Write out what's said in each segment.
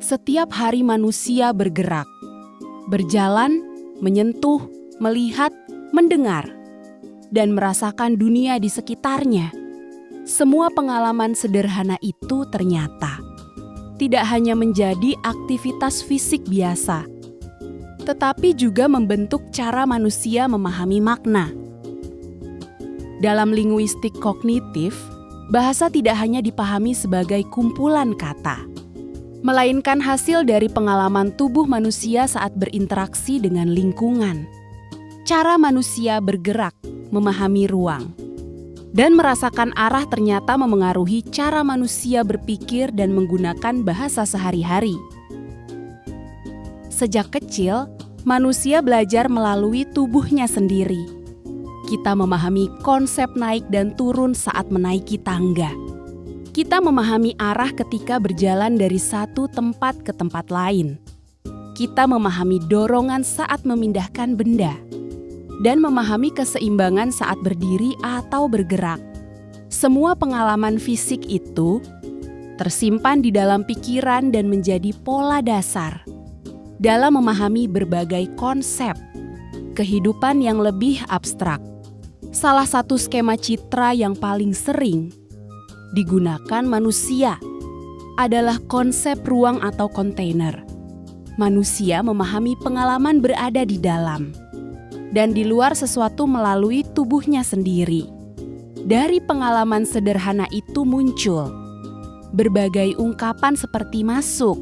Setiap hari manusia bergerak, berjalan, menyentuh, melihat, mendengar, dan merasakan dunia di sekitarnya. Semua pengalaman sederhana itu ternyata tidak hanya menjadi aktivitas fisik biasa, tetapi juga membentuk cara manusia memahami makna. Dalam linguistik kognitif, bahasa tidak hanya dipahami sebagai kumpulan kata, melainkan hasil dari pengalaman tubuh manusia saat berinteraksi dengan lingkungan. Cara manusia bergerak, memahami ruang, dan merasakan arah ternyata memengaruhi cara manusia berpikir dan menggunakan bahasa sehari-hari. Sejak kecil, manusia belajar melalui tubuhnya sendiri. Kita memahami konsep naik dan turun saat menaiki tangga. Kita memahami arah ketika berjalan dari satu tempat ke tempat lain. Kita memahami dorongan saat memindahkan benda. Dan memahami keseimbangan saat berdiri atau bergerak. Semua pengalaman fisik itu tersimpan di dalam pikiran dan menjadi pola dasar dalam memahami berbagai konsep kehidupan yang lebih abstrak. Salah satu skema citra yang paling sering digunakan manusia adalah konsep ruang atau kontainer. Manusia memahami pengalaman berada di dalam dan di luar sesuatu melalui tubuhnya sendiri. Dari pengalaman sederhana itu muncul berbagai ungkapan seperti masuk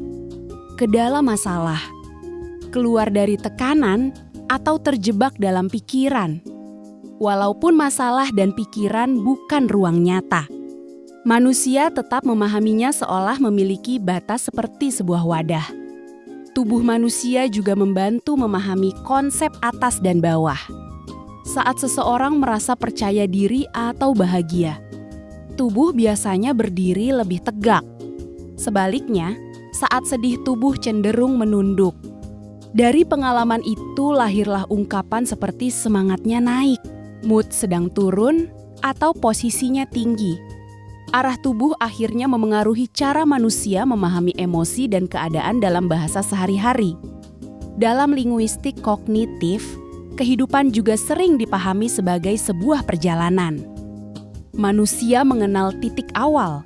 ke dalam masalah, keluar dari tekanan, atau terjebak dalam pikiran. Walaupun masalah dan pikiran bukan ruang nyata, manusia tetap memahaminya seolah memiliki batas seperti sebuah wadah. Tubuh manusia juga membantu memahami konsep atas dan bawah. Saat seseorang merasa percaya diri atau bahagia, tubuh biasanya berdiri lebih tegak. Sebaliknya, saat sedih tubuh cenderung menunduk. Dari pengalaman itu lahirlah ungkapan seperti semangatnya naik, mood sedang turun, atau posisinya tinggi. Arah tubuh akhirnya memengaruhi cara manusia memahami emosi dan keadaan dalam bahasa sehari-hari. Dalam linguistik kognitif, kehidupan juga sering dipahami sebagai sebuah perjalanan. Manusia mengenal titik awal,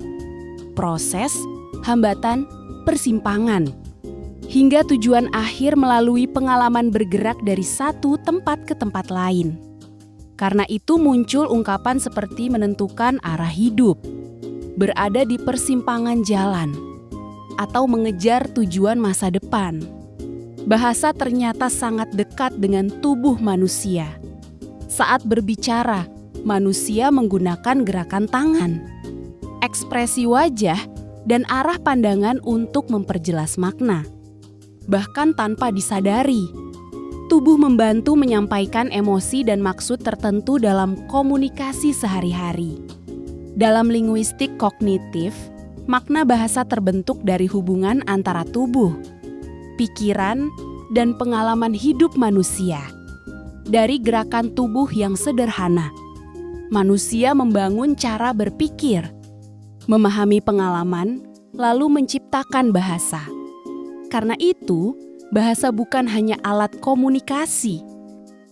proses, hambatan, persimpangan, hingga tujuan akhir melalui pengalaman bergerak dari satu tempat ke tempat lain. Karena itu muncul ungkapan seperti menentukan arah hidup, berada di persimpangan jalan, atau mengejar tujuan masa depan. Bahasa ternyata sangat dekat dengan tubuh manusia. Saat berbicara, manusia menggunakan gerakan tangan, ekspresi wajah, dan arah pandangan untuk memperjelas makna. Bahkan tanpa disadari, tubuh membantu menyampaikan emosi dan maksud tertentu dalam komunikasi sehari-hari. Dalam linguistik kognitif, makna bahasa terbentuk dari hubungan antara tubuh, pikiran, dan pengalaman hidup manusia. Dari gerakan tubuh yang sederhana, manusia membangun cara berpikir, memahami pengalaman, lalu menciptakan bahasa. Karena itu, bahasa bukan hanya alat komunikasi,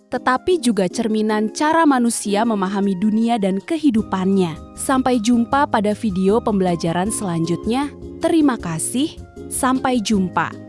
tetapi juga cerminan cara manusia memahami dunia dan kehidupannya. Sampai jumpa pada video pembelajaran selanjutnya. Terima kasih, sampai jumpa.